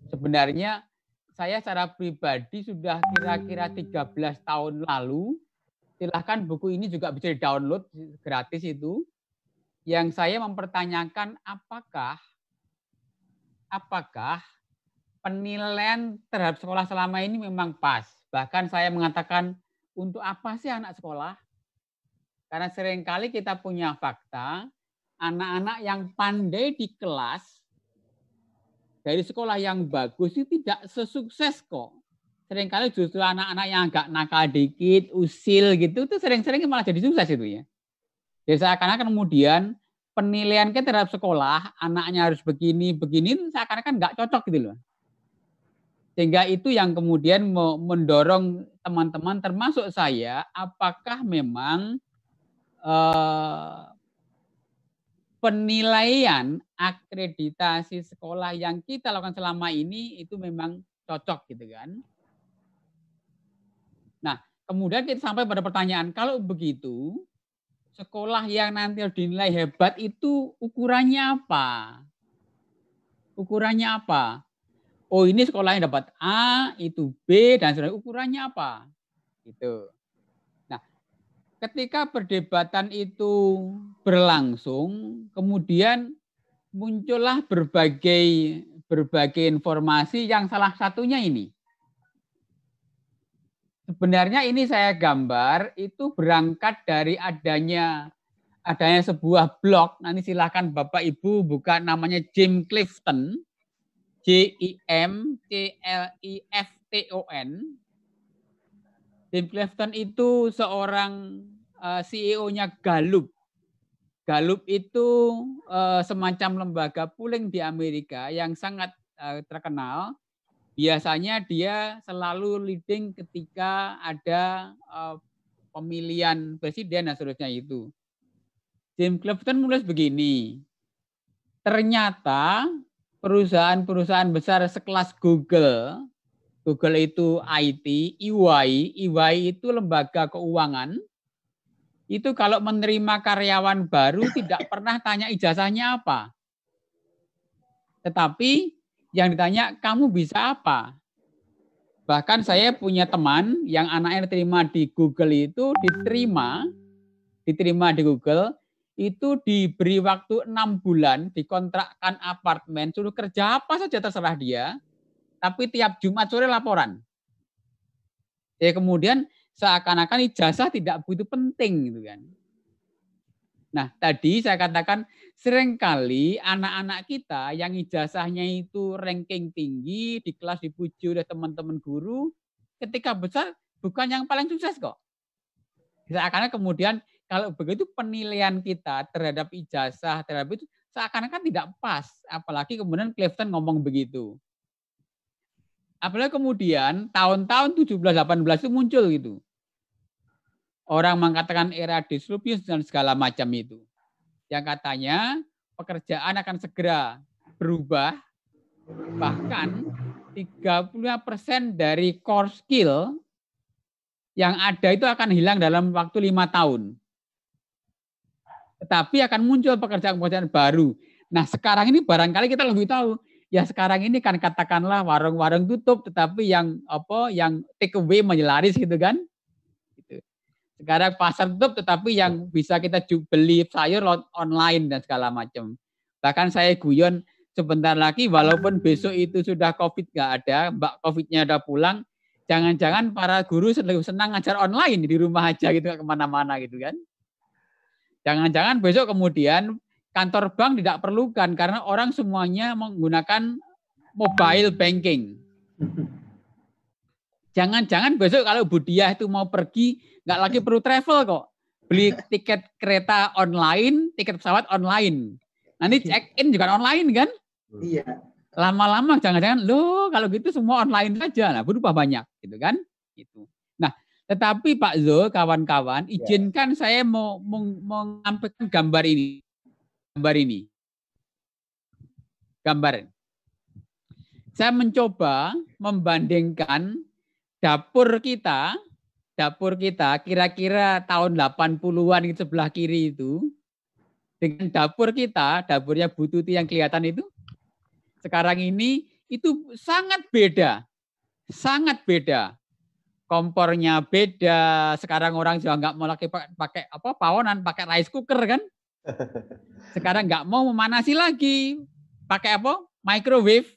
Sebenarnya saya secara pribadi sudah kira-kira 13 tahun lalu, silahkan buku ini juga bisa di-download gratis itu, yang saya mempertanyakan apakah penilaian terhadap sekolah selama ini memang pas. Bahkan saya mengatakan, untuk apa sih anak sekolah? Karena seringkali kita punya fakta, anak-anak yang pandai di kelas, dari sekolah yang bagus itu tidak sesukses kok. Seringkali justru anak-anak yang agak nakal dikit, usil gitu, itu sering-sering malah jadi sukses itu ya. Jadi seakan-akan kemudian penilaian kita terhadap sekolah, anaknya harus begini, begini, seakan-akan nggak cocok gitu loh. Sehingga itu yang kemudian mendorong teman-teman termasuk saya, apakah memang penilaian akreditasi sekolah yang kita lakukan selama ini itu memang cocok gitu kan. Nah, kemudian kita sampai pada pertanyaan, kalau begitu sekolah yang nanti dinilai hebat itu ukurannya apa? Ukurannya apa? Oh, ini sekolahnya dapat A, itu B, dan sebagainya. Ukurannya apa? Gitu. Nah, ketika perdebatan itu berlangsung, kemudian muncullah berbagai informasi yang salah satunya ini. Sebenarnya ini saya gambar itu berangkat dari adanya sebuah blog. Nanti silakan Bapak Ibu buka, namanya Jim Clifton, JIMCLIFTON. Jim Clifton itu seorang CEO-nya Gallup. Gallup itu semacam lembaga polling di Amerika yang sangat terkenal. Biasanya dia selalu leading ketika ada pemilihan presiden dan seterusnya itu. Jim Clifton menulis begini, ternyata perusahaan-perusahaan besar sekelas Google, Google itu IT, EY itu lembaga keuangan, itu kalau menerima karyawan baru tidak pernah tanya ijazahnya apa. Tetapi yang ditanya, kamu bisa apa? Bahkan saya punya teman yang anaknya diterima di Google itu diterima di Google, itu diberi waktu 6 bulan, dikontrakkan apartemen, suruh kerja apa saja terserah dia, tapi tiap Jumat sore laporan. Ya kemudian seakan-akan ijazah tidak begitu penting gitu kan. Nah, tadi saya katakan seringkali anak-anak kita yang ijazahnya itu ranking tinggi, di kelas dipuji oleh teman-teman guru, ketika besar bukan yang paling sukses kok. Seakan-akan kemudian kalau begitu penilaian kita terhadap ijazah, terhadap itu seakan-akan tidak pas. Apalagi kemudian Clifton ngomong begitu. Apalagi kemudian tahun-tahun 17-18 itu muncul gitu. Orang mengatakan era disrupsi dan segala macam itu. Yang katanya pekerjaan akan segera berubah, bahkan 35% dari core skill yang ada itu akan hilang dalam waktu 5 tahun. Tetapi akan muncul pekerjaan-pekerjaan baru. Nah sekarang ini barangkali kita lebih tahu, ya sekarang ini kan katakanlah warung-warung tutup, tetapi yang take away menjelaris gitu kan. Sekarang pasar tutup, tetapi yang bisa kita beli sayur online dan segala macam. Bahkan saya guyon sebentar lagi, walaupun besok itu sudah COVID nggak ada, Mbak COVID-nya udah pulang, jangan-jangan para guru senang ngajar online di rumah aja gitu, nggak kemana-mana gitu kan. Jangan-jangan besok kemudian kantor bank tidak perlukan karena orang semuanya menggunakan mobile banking. Jangan-jangan besok kalau Bu Diah itu mau pergi, nggak lagi perlu travel kok. Beli tiket kereta online, tiket pesawat online. Nanti check-in juga online kan? Iya. Lama-lama jangan-jangan, loh kalau gitu semua online saja. Nah, berubah banyak gitu kan? Gitu. Nah, tetapi Pak Zul, kawan-kawan, izinkan saya mau menyampaikan gambar ini. Gambar. Saya mencoba membandingkan dapur kita kira-kira tahun 80-an itu sebelah kiri itu, dengan dapur kita, dapurnya Bu Tuti yang kelihatan itu, sekarang ini itu sangat beda. Sangat beda. Kompornya beda. Sekarang orang juga nggak mau lagi pakai apa pawonan, pakai rice cooker kan. Sekarang nggak mau memanasi lagi. Pakai apa? Microwave.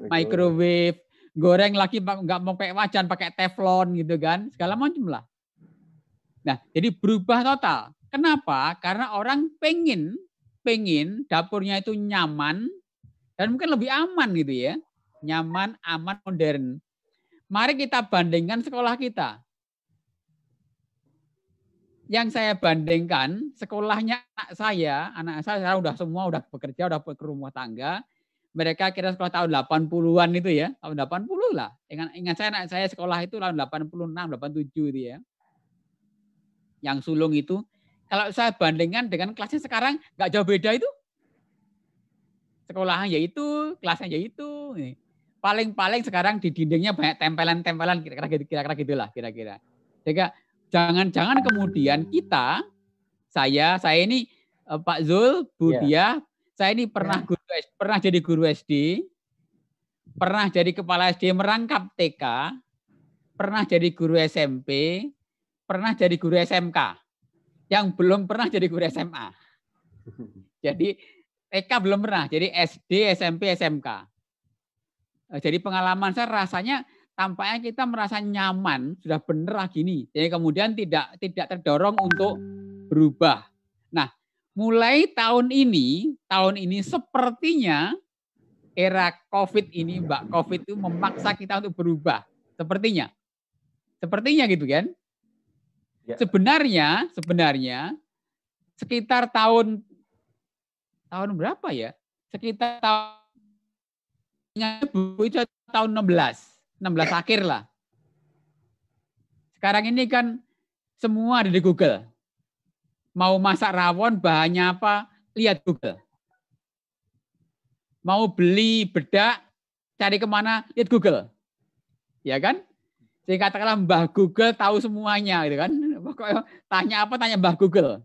Microwave. Goreng lagi nggak mau pakai wajan, pakai teflon gitu kan. Segala macam lah. Nah, jadi berubah total. Kenapa? Karena orang pengen dapurnya itu nyaman dan mungkin lebih aman gitu ya. Nyaman, aman, modern. Mari kita bandingkan sekolah kita. Yang saya bandingkan sekolahnya anak saya udah semua udah bekerja, udah ke rumah tangga. Mereka kira sekolah tahun 80-an itu ya, tahun 80 lah. Ingat saya anak saya sekolah itu tahun 86, 87 itu ya. Yang sulung itu, kalau saya bandingkan dengan kelasnya sekarang nggak jauh beda itu. Sekolahnya yaitu, kelasnya yaitu. Paling-paling sekarang di dindingnya banyak tempelan-tempelan kira-kira gitulah kira-kira. Sehingga jangan-jangan kemudian saya ini Pak Zul, Bu Diah, saya ini pernah jadi guru SD, pernah jadi kepala SD merangkap TK, pernah jadi guru SMP, pernah jadi guru SMK. Yang belum pernah jadi guru SMA. Jadi TK belum pernah, jadi SD, SMP, SMK. Jadi pengalaman saya rasanya tampaknya kita merasa nyaman, sudah benar gini. Jadi kemudian tidak terdorong untuk berubah. Nah, mulai tahun ini sepertinya era COVID ini, Mbak, COVID itu memaksa kita untuk berubah. Sepertinya gitu kan? Ya. Sebenarnya sekitar tahun berapa ya? Sekitar tahun 16 akhir lah. Sekarang ini kan semua ada di Google. Mau masak rawon bahannya apa? Lihat Google. Mau beli bedak, cari kemana? Lihat Google. Ya kan? Jadi katakanlah Mbah Google tahu semuanya gitu kan. Pokoknya tanya apa, tanya Mbah Google.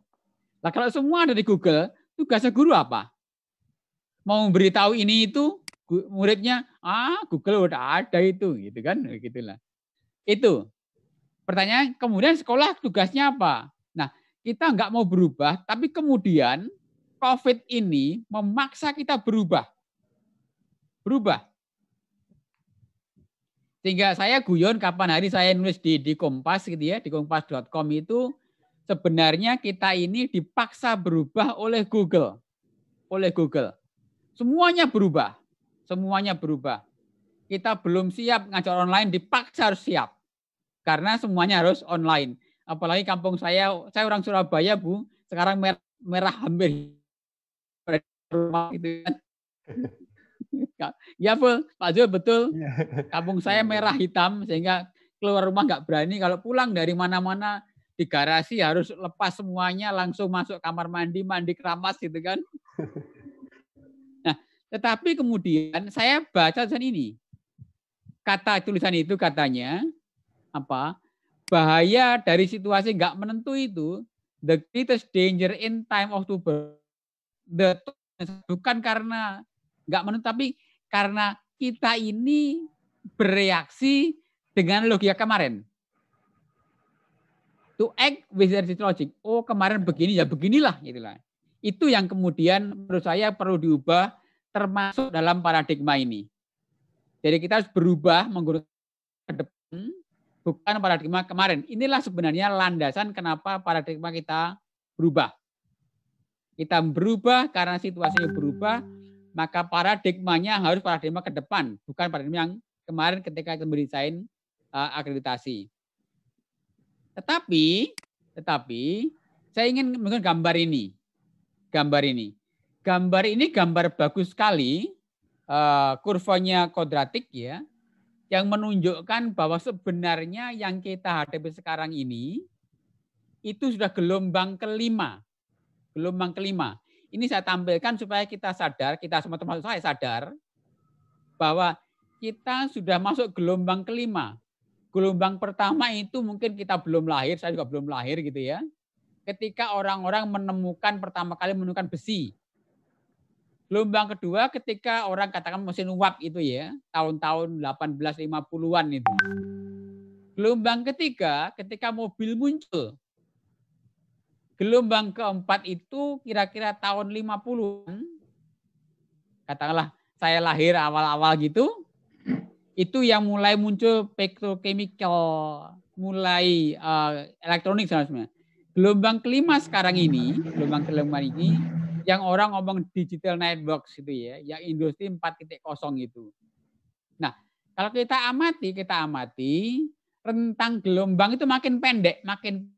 Nah kalau semua ada di Google, tugasnya guru apa? Mau memberitahu ini itu, muridnya, Google udah ada itu, gitu kan? Gitulah. Itu. Pertanyaan, kemudian sekolah tugasnya apa? Nah, kita nggak mau berubah, tapi kemudian COVID ini memaksa kita berubah. Sehingga saya guyon kapan hari saya nulis di Kompas gitu ya, di kompas.com itu sebenarnya kita ini dipaksa berubah oleh Google. Semuanya berubah. Kita belum siap ngajar online, dipaksa harus siap. Karena semuanya harus online. Apalagi kampung saya orang Surabaya, Bu, sekarang merah hampir rumah gitu kan. Ya, Pak Zul, betul. Kampung saya merah hitam sehingga keluar rumah nggak berani. Kalau pulang dari mana-mana di garasi harus lepas semuanya, langsung masuk kamar mandi keramas gitu kan. Nah, tetapi kemudian saya baca tulisan ini. Tulisan itu katanya apa? Bahaya dari situasi nggak menentu itu, the greatest danger in time of October. Bukan karena nggak menentu, tapi karena kita ini bereaksi dengan logika kemarin. To act with their logic. Oh, kemarin begini ya beginilah itulah. Itu yang kemudian menurut saya perlu diubah termasuk dalam paradigma ini. Jadi kita harus berubah menggunakan ke depan, bukan paradigma kemarin. Inilah sebenarnya landasan kenapa paradigma kita berubah. Kita berubah karena situasinya berubah, maka paradigmanya harus paradigma ke depan, bukan paradigma yang kemarin ketika kita mendesain akreditasi. Tetapi saya ingin menggunakan gambar ini. Gambar ini gambar bagus sekali, kurvanya kuadratik ya, yang menunjukkan bahwa sebenarnya yang kita hadapi sekarang ini itu sudah gelombang kelima. Ini saya tampilkan supaya kita sadar, kita semua termasuk saya sadar, bahwa kita sudah masuk gelombang kelima. Gelombang pertama itu mungkin kita belum lahir, saya juga belum lahir gitu ya. Ketika orang-orang pertama kali menemukan besi. Gelombang kedua ketika orang katakan mesin uap itu ya, tahun-tahun 1850-an itu. Gelombang ketiga ketika mobil muncul. Gelombang keempat itu kira-kira tahun 50-an, katakanlah saya lahir awal-awal gitu, itu yang mulai muncul petrochemical, mulai elektronik sebenarnya. Gelombang kelima sekarang ini, gelombang kelima ini, yang orang ngomong digital network gitu ya, yang industri 4.0 itu. Nah, kalau kita amati rentang gelombang itu makin pendek, makin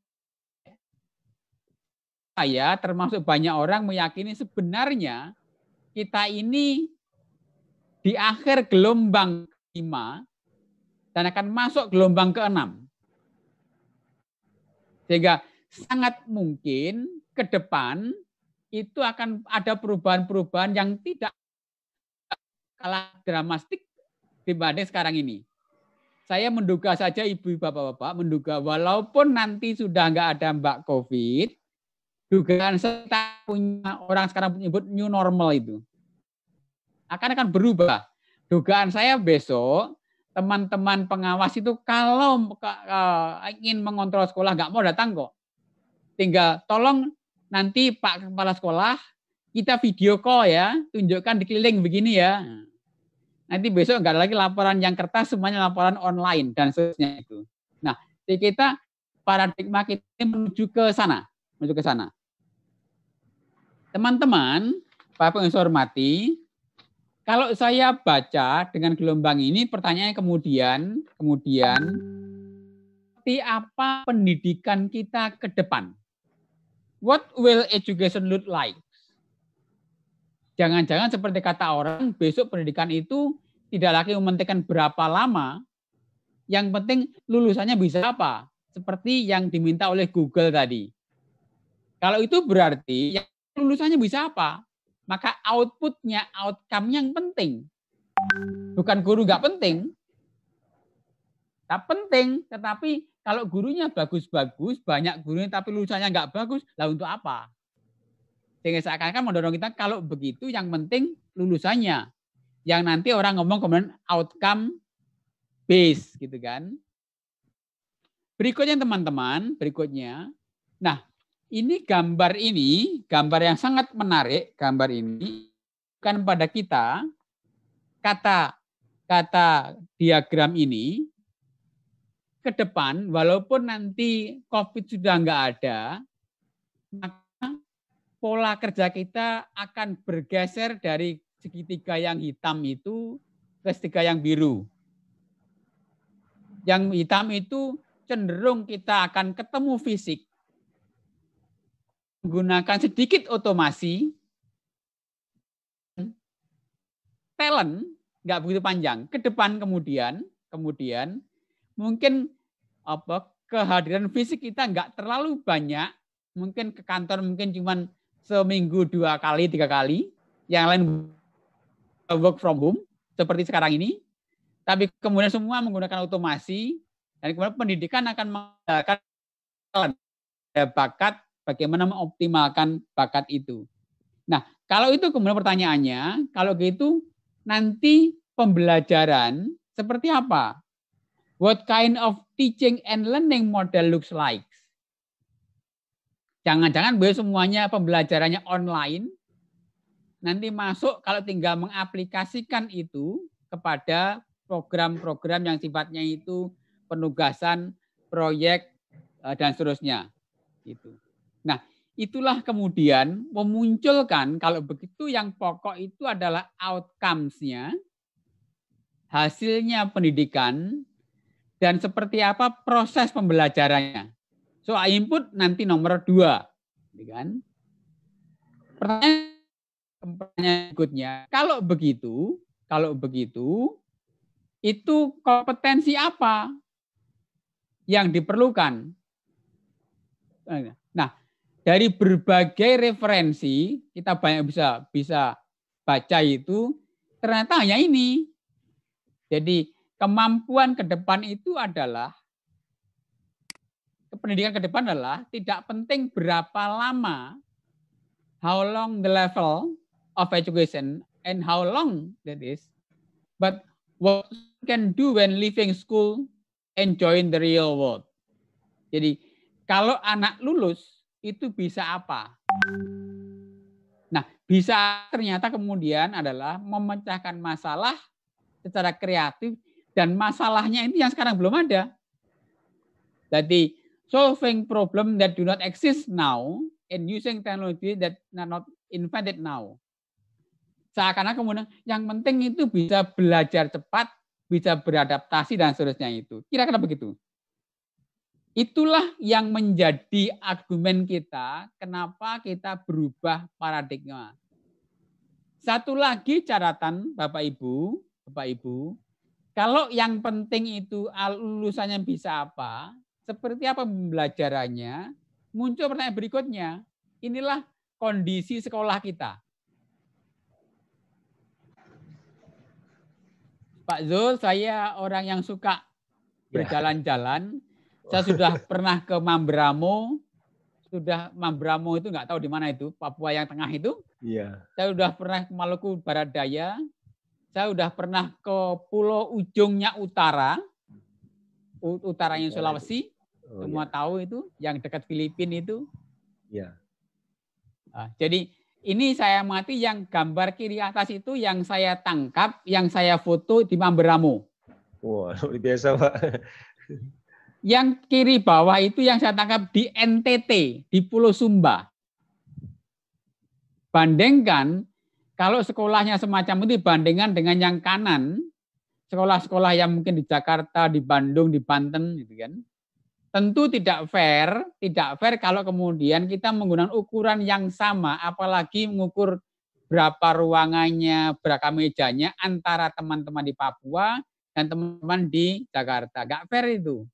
saya termasuk banyak orang meyakini sebenarnya kita ini di akhir gelombang 5 dan akan masuk gelombang ke-6. Sehingga sangat mungkin ke depan itu akan ada perubahan-perubahan yang tidak kalah dramatik dibanding sekarang ini. Saya menduga saja ibu bapak-bapak, menduga walaupun nanti sudah nggak ada Mbak COVID, dugaan saya punya orang sekarang menyebut new normal itu akan berubah. Dugaan saya besok teman-teman pengawas itu kalau ingin mengontrol sekolah nggak mau datang kok. Tinggal tolong nanti Pak Kepala Sekolah kita video call ya, tunjukkan di keliling begini ya. Nanti besok nggak ada lagi laporan yang kertas, semuanya laporan online dan seterusnya itu. Nah, kita paradigma kita menuju ke sana, Teman-teman, Bapak yang saya hormati, kalau saya baca dengan gelombang ini, pertanyaannya kemudian seperti apa pendidikan kita ke depan? What will education look like? Jangan-jangan seperti kata orang, besok pendidikan itu tidak lagi mementingkan berapa lama, yang penting lulusannya bisa apa? Seperti yang diminta oleh Google tadi. Kalau itu berarti yang lulusannya bisa apa? Maka outputnya, outcome-nya yang penting. Bukan guru nggak penting. Tak penting, tetapi kalau gurunya bagus-bagus, banyak gurunya tapi lulusannya nggak bagus, lah untuk apa? Sehingga seakan-akan mendorong kita kalau begitu yang penting lulusannya. Yang nanti orang ngomong kemudian outcome base gitu kan. Berikutnya teman-teman, Nah, ini gambar yang sangat menarik, gambar ini bukan pada kita kata diagram ini ke depan walaupun nanti COVID sudah nggak ada, maka pola kerja kita akan bergeser dari segitiga yang hitam itu ke segitiga yang biru. Yang hitam itu cenderung kita akan ketemu fisik, menggunakan sedikit otomasi, talent nggak begitu panjang. Ke depan kemudian mungkin kehadiran fisik kita nggak terlalu banyak, mungkin ke kantor mungkin cuma seminggu 2 kali, 3 kali, yang lain work from home seperti sekarang ini. Tapi kemudian semua menggunakan otomasi dan kemudian pendidikan akan menggunakan bakat, bagaimana mengoptimalkan bakat itu. Nah, kalau itu kemudian pertanyaannya, kalau gitu nanti pembelajaran seperti apa? What kind of teaching and learning model looks like? Jangan-jangan semuanya pembelajarannya online, nanti masuk kalau tinggal mengaplikasikan itu kepada program-program yang sifatnya itu penugasan, proyek, dan seterusnya. Gitu. Nah, itulah kemudian memunculkan kalau begitu yang pokok itu adalah outcomes-nya, hasilnya pendidikan, dan seperti apa proses pembelajarannya. So, input nanti nomor 2. Kan? Pertanyaan berikutnya, kalau begitu, itu kompetensi apa yang diperlukan? Nah, dari berbagai referensi kita banyak bisa baca itu ternyata hanya ini. Jadi kemampuan ke depan itu adalah pendidikan ke depan adalah tidak penting berapa lama, how long the level, of education and how long that is, but what you can do when leaving school and join the real world. Jadi kalau anak lulus itu bisa apa? Nah, bisa ternyata kemudian adalah memecahkan masalah secara kreatif dan masalahnya ini yang sekarang belum ada. Jadi solving problem that do not exist now and using technology that are not invented now. Seakan-akan kemudian yang penting itu bisa belajar cepat, bisa beradaptasi dan seterusnya itu. Kira-kira begitu. Itulah yang menjadi argumen kita kenapa kita berubah paradigma. Satu lagi catatan Bapak Ibu, kalau yang penting itu lulusannya bisa apa, seperti apa pembelajarannya, muncul pertanyaan berikutnya. Inilah kondisi sekolah kita. Pak Zul, saya orang yang suka berjalan-jalan. Saya sudah pernah ke Mambramo. Mambramo itu nggak tahu di mana itu, Papua yang tengah itu. Iya. Saya sudah pernah ke Maluku Barat Daya. Saya sudah pernah ke pulau ujungnya utaranya Sulawesi. Semua tahu itu, yang dekat Filipina itu. Iya. Nah, jadi ini saya amati yang gambar kiri atas itu yang saya tangkap, yang saya foto di Mambramo. Wah, luar biasa, Pak. Yang kiri bawah itu yang saya tangkap di NTT, di Pulau Sumba. Bandingkan, kalau sekolahnya semacam itu dibandingkan dengan yang kanan, sekolah-sekolah yang mungkin di Jakarta, di Bandung, di Banten, gitu kan. Tentu tidak fair kalau kemudian kita menggunakan ukuran yang sama, apalagi mengukur berapa ruangannya, berapa mejanya antara teman-teman di Papua dan teman-teman di Jakarta. Nggak fair itu.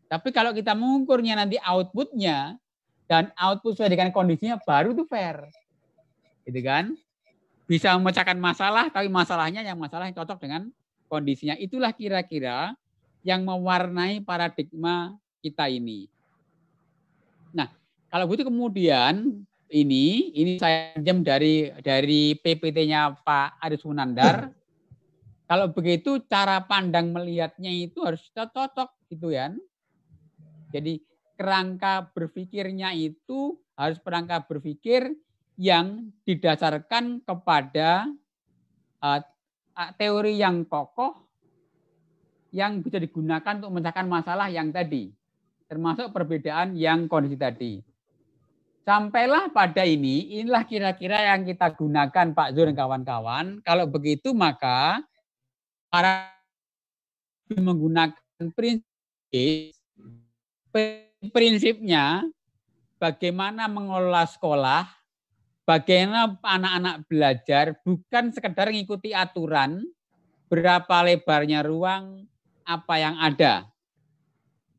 Tapi kalau kita mengukurnya nanti outputnya, dan output sesuai dengan kondisinya, baru itu fair. Gitu kan? Bisa memecahkan masalah, tapi masalahnya yang cocok dengan kondisinya. Itulah kira-kira yang mewarnai paradigma kita ini. Nah, kalau begitu kemudian ini saya pinjam dari PPT-nya Pak Aris Munandar. Kalau begitu cara pandang melihatnya itu harus cocok gitu ya. Jadi kerangka berpikirnya itu harus kerangka berpikir yang didasarkan kepada teori yang kokoh yang bisa digunakan untuk memecahkan masalah yang tadi, termasuk perbedaan yang kondisi tadi. Sampailah pada inilah kira-kira yang kita gunakan Pak Zul dan kawan-kawan. Kalau begitu maka para menggunakan prinsipnya bagaimana mengelola sekolah, bagaimana anak-anak belajar, bukan sekedar mengikuti aturan, berapa lebarnya ruang, apa yang ada.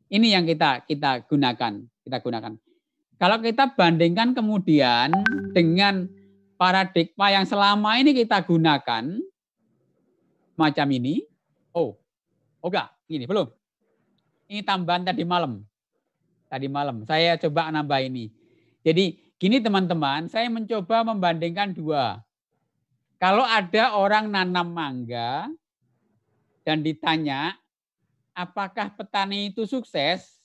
Ini yang kita gunakan. Kalau kita bandingkan kemudian dengan paradigma yang selama ini kita gunakan, macam ini, enggak, ini belum. Ini tambahan tadi malam. Saya coba nambah ini. Jadi gini teman-teman, saya mencoba membandingkan dua. Kalau ada orang nanam mangga dan ditanya, apakah petani itu sukses?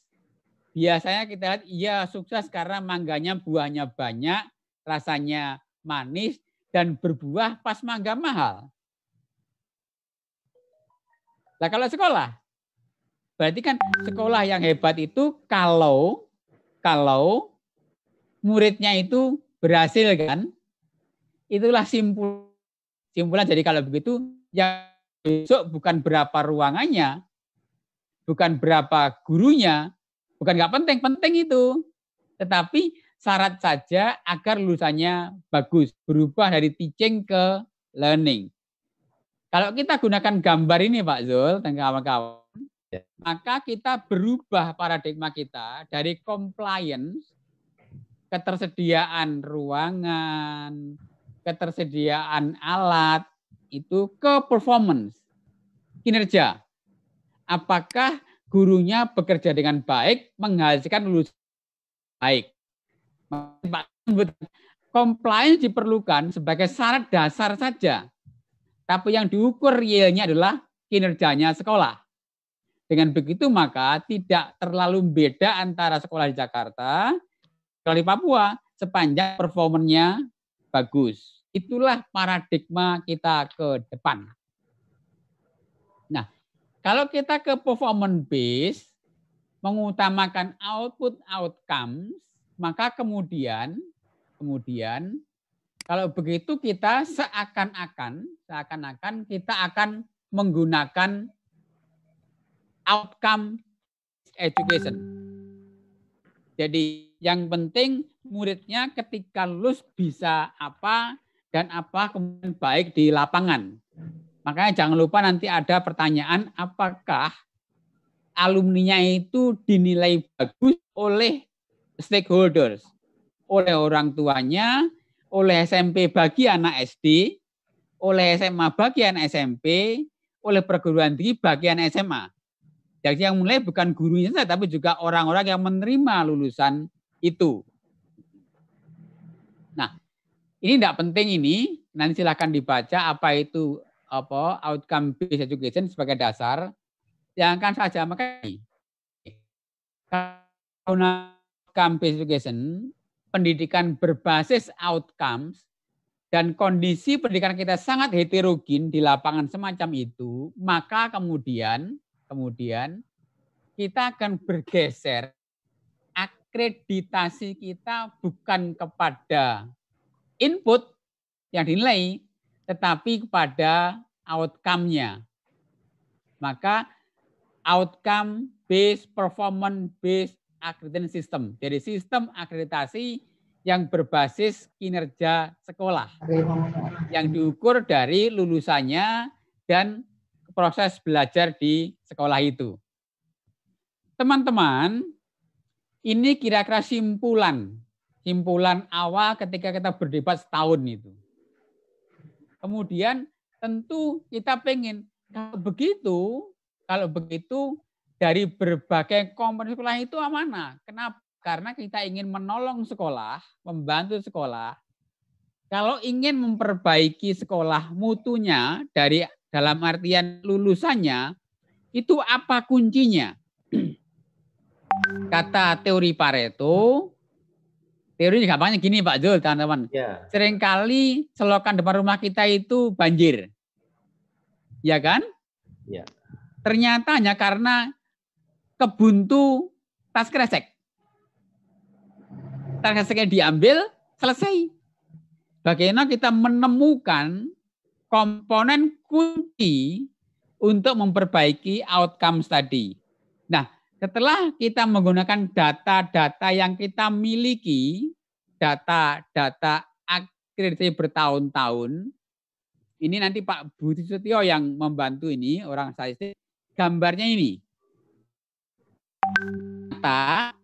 Biasanya kita lihat, iya sukses karena mangganya buahnya banyak, rasanya manis, dan berbuah pas mangga mahal. Nah kalau sekolah, berarti kan sekolah yang hebat itu kalau muridnya itu berhasil kan, itulah simpulan. Jadi kalau begitu, yang besok bukan berapa ruangannya, bukan berapa gurunya, bukan nggak penting itu, tetapi syarat saja agar lulusannya bagus, berubah dari teaching ke learning. Kalau kita gunakan gambar ini Pak Zul dan kawan-kawan, maka kita berubah paradigma kita dari compliance, ketersediaan ruangan, ketersediaan alat, itu ke performance, kinerja. Apakah gurunya bekerja dengan baik, menghasilkan lulusan baik. compliance diperlukan sebagai syarat dasar saja. Tapi yang diukur realnya adalah kinerjanya sekolah. Dengan begitu maka tidak terlalu beda antara sekolah di Jakarta, sekolah di Papua, sepanjang performanya bagus. Itulah paradigma kita ke depan. Nah, kalau kita ke performance base, mengutamakan output outcomes, maka kemudian kalau begitu kita seakan-akan kita akan menggunakan outcome education. Jadi yang penting muridnya ketika lulus bisa apa dan apa kemudian baik di lapangan. Makanya jangan lupa nanti ada pertanyaan apakah alumninya itu dinilai bagus oleh stakeholders, oleh orang tuanya, oleh SMP bagi anak SD, oleh SMA bagi anak SMP, oleh perguruan tinggi bagi anak SMA. Jadi yang mulai bukan gurunya saja, tapi juga orang-orang yang menerima lulusan itu. Nah, ini tidak penting ini, nanti silakan dibaca apa itu outcome based education sebagai dasar. Yang akan saja makanya outcome based education, pendidikan berbasis outcomes dan kondisi pendidikan kita sangat heterogen di lapangan semacam itu, maka kemudian kita akan bergeser akreditasi kita bukan kepada input yang dinilai, tetapi kepada outcome-nya. Maka outcome based, performance based accreditation system. Jadi sistem akreditasi yang berbasis kinerja sekolah. Yang diukur dari lulusannya dan proses belajar di sekolah itu. Teman-teman, ini kira-kira simpulan awal ketika kita berdebat setahun itu. Kemudian tentu kita pengen kalau begitu dari berbagai komponen sekolah itu mana? Kenapa? Karena kita ingin menolong sekolah, membantu sekolah. Kalau ingin memperbaiki sekolah mutunya dalam artian lulusannya, itu apa kuncinya? Kata teori Pareto, teorinya gampangnya gini Pak Zul, teman-teman. Ya. Seringkali selokan depan rumah kita itu banjir. Ya kan? Ya. Ternyata hanya karena kebuntu tas kresek. Tas kreseknya diambil, selesai. Bagaimana kita menemukan komponen kunci untuk memperbaiki outcomes tadi. Nah, setelah kita menggunakan data-data yang kita miliki, data akreditasi bertahun-tahun, ini nanti Pak Budi Setio yang membantu ini, orang statistik, gambarnya ini. Data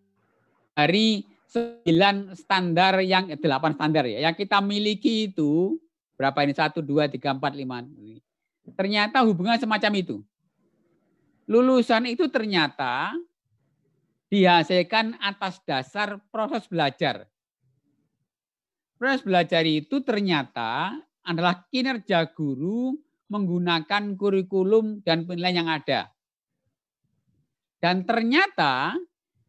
dari 9 standar 8 standar ya, yang kita miliki itu, berapa ini? 1, 2, 3, 4, 5. Ternyata hubungan semacam itu. Lulusan itu ternyata dihasilkan atas dasar proses belajar. Proses belajar itu ternyata adalah kinerja guru menggunakan kurikulum dan penilaian yang ada. Dan ternyata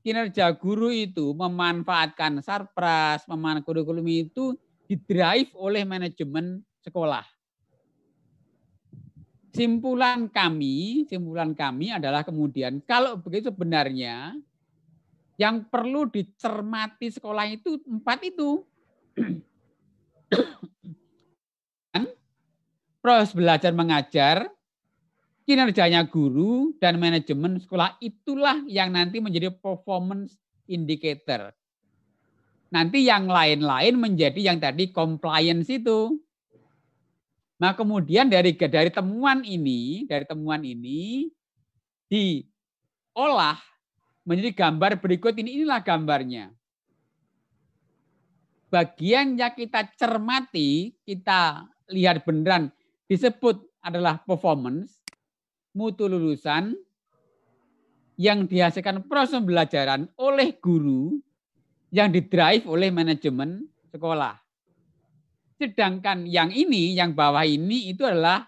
kinerja guru itu memanfaatkan sarpras, memanfaatkan kurikulum itu didrive oleh manajemen sekolah. Simpulan kami adalah kemudian kalau begitu sebenarnya yang perlu dicermati sekolah itu 4 itu. Proses belajar mengajar, kinerjanya guru dan manajemen sekolah itulah yang nanti menjadi performance indicator. Nanti yang lain-lain menjadi yang tadi compliance itu. Nah, kemudian dari temuan ini diolah menjadi gambar berikut ini. Inilah gambarnya. Bagian yang kita cermati, kita lihat beneran disebut adalah performance, mutu lulusan yang dihasilkan proses pembelajaran oleh guru yang didrive oleh manajemen sekolah. Sedangkan yang ini, yang bawah ini itu adalah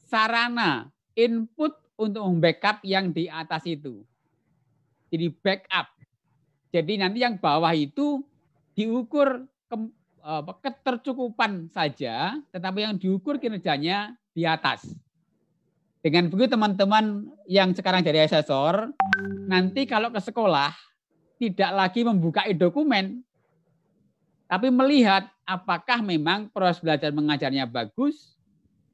sarana input untuk backup yang di atas itu. Jadi backup. Jadi nanti yang bawah itu diukur ketercukupan saja, tetapi yang diukur kinerjanya di atas. Dengan begitu teman-teman yang sekarang jadi asesor, nanti kalau ke sekolah tidak lagi membuka dokumen, tapi melihat apakah memang proses belajar mengajarnya bagus,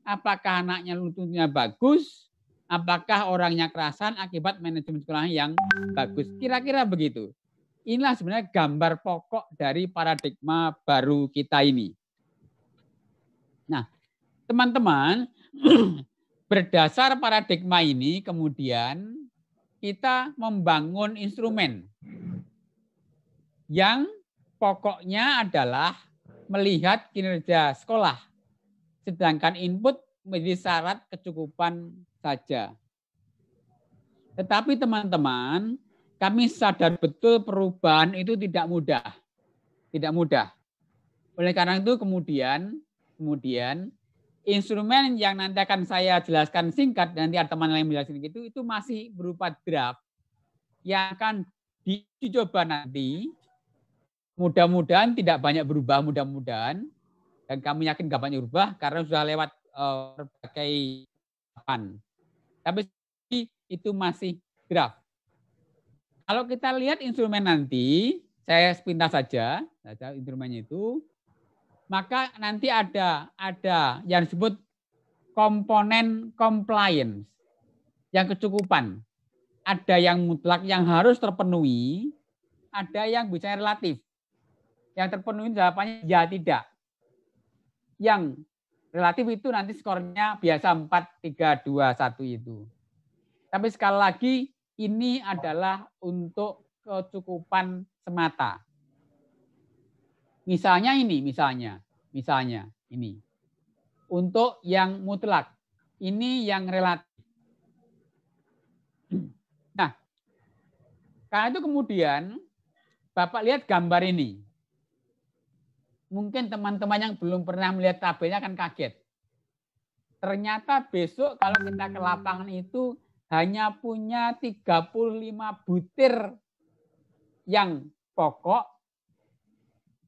apakah anaknya lututnya bagus, apakah orangnya kerasan akibat manajemen sekolah yang bagus. Kira-kira begitu. Inilah sebenarnya gambar pokok dari paradigma baru kita ini. Nah, teman-teman, berdasar paradigma ini kemudian kita membangun instrumen yang pokoknya adalah melihat kinerja sekolah. Sedangkan input menjadi syarat kecukupan saja. Tetapi teman-teman, kami sadar betul perubahan itu tidak mudah. Tidak mudah. Oleh karena itu kemudian instrumen yang nanti akan saya jelaskan singkat, nanti ada teman lain menjelaskan itu masih berupa draft yang akan dicoba nanti. Mudah-mudahan tidak banyak berubah, mudah-mudahan. Dan kami yakin nggak banyak berubah karena sudah lewat berbagai tahapan. Tapi itu masih draft. Kalau kita lihat instrumen nanti, saya sepintas saja instrumennya itu, maka nanti ada yang disebut komponen compliance, yang kecukupan. Ada yang mutlak yang harus terpenuhi, ada yang bisa relatif. Yang terpenuhi jawabannya ya tidak. Yang relatif itu nanti skornya biasa 4, 3, 2, 1 itu. Tapi sekali lagi ini adalah untuk kecukupan semata. Misalnya ini. Untuk yang mutlak. Ini yang relatif. Nah, karena itu kemudian Bapak lihat gambar ini. Mungkin teman-teman yang belum pernah melihat tabelnya akan kaget. Ternyata besok kalau kita ke lapangan itu hanya punya 35 butir yang pokok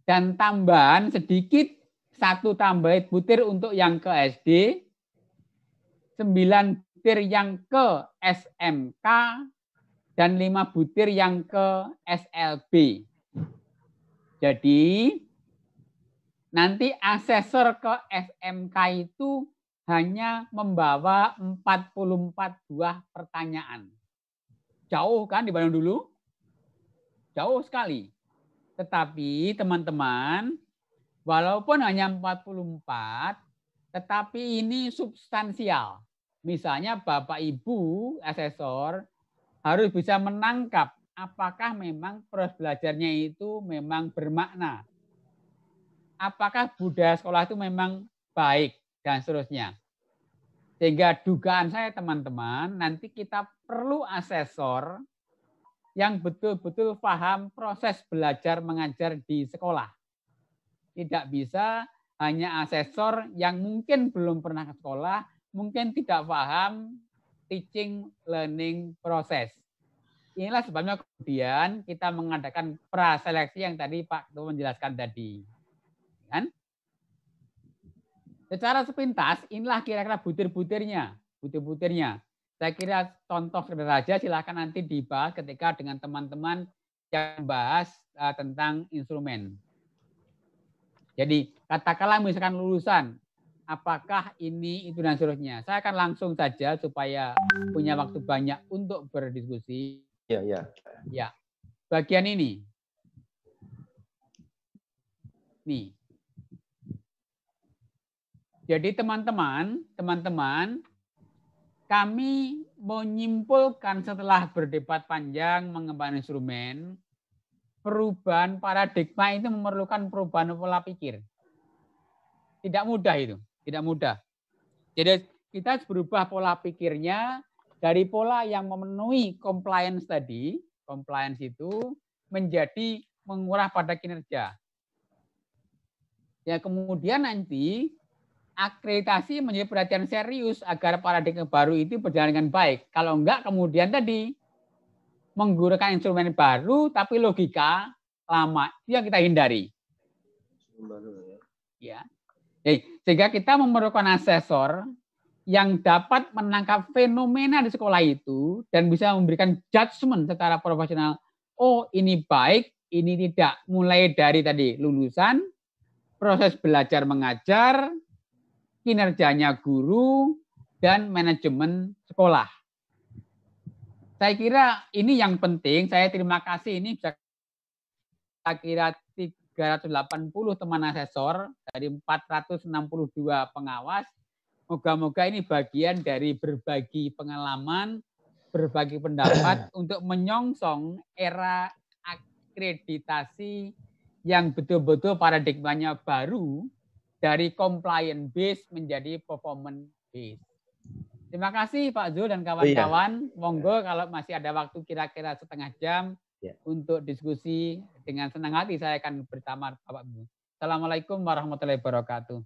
dan tambahan sedikit, 1 tambahan butir untuk yang ke SD, 9 butir yang ke SMK, dan 5 butir yang ke SLB. Jadi nanti asesor ke SMK itu hanya membawa 44 buah pertanyaan. Jauh kan dibanding dulu? Jauh sekali. Tetapi teman-teman, walaupun hanya 44, tetapi ini substansial. Misalnya Bapak Ibu asesor harus bisa menangkap apakah memang proses belajarnya itu memang bermakna. Apakah budaya sekolah itu memang baik dan seterusnya. Sehingga dugaan saya teman-teman, nanti kita perlu asesor yang betul-betul paham proses belajar mengajar di sekolah. Tidak bisa hanya asesor yang mungkin belum pernah ke sekolah, mungkin tidak paham teaching learning proses. Inilah sebabnya kemudian kita mengadakan praseleksi yang tadi Pak Ketua menjelaskan tadi. Kan? Secara sepintas, inilah kira-kira butir-butirnya. Saya kira contoh sederhana silahkan nanti dibahas ketika dengan teman-teman yang bahas tentang instrumen. Jadi katakanlah misalkan lulusan, apakah ini, itu, dan seterusnya. Saya akan langsung saja supaya punya waktu banyak untuk berdiskusi. Ya. Bagian ini. Nih. Jadi teman-teman, kami menyimpulkan setelah berdebat panjang mengembangkan instrumen, perubahan paradigma itu memerlukan perubahan pola pikir. Tidak mudah itu, tidak mudah. Jadi kita harus berubah pola pikirnya dari pola yang memenuhi compliance tadi, compliance itu menjadi menguras pada kinerja. Ya kemudian nanti akreditasi menjadi perhatian serius agar paradigma baru itu berjalan dengan baik. Kalau enggak kemudian tadi menggunakan instrumen baru tapi logika lama itu yang kita hindari. Ya. Sehingga kita memerlukan asesor yang dapat menangkap fenomena di sekolah itu dan bisa memberikan judgement secara profesional. Oh, ini baik, ini tidak. Mulai dari tadi lulusan, proses belajar mengajar, kinerjanya guru, dan manajemen sekolah. Saya kira ini yang penting. Saya terima kasih. Ini bisa saya kira 380 teman asesor dari 462 pengawas. Moga-moga ini bagian dari berbagi pengalaman, berbagi pendapat untuk menyongsong era akreditasi yang betul-betul paradigmanya baru dari compliance base menjadi performance base. Terima kasih Pak Zul dan kawan-kawan. Monggo kalau masih ada waktu kira-kira setengah jam untuk diskusi, dengan senang hati saya akan bersama Bapak Zul. Assalamualaikum warahmatullahi wabarakatuh.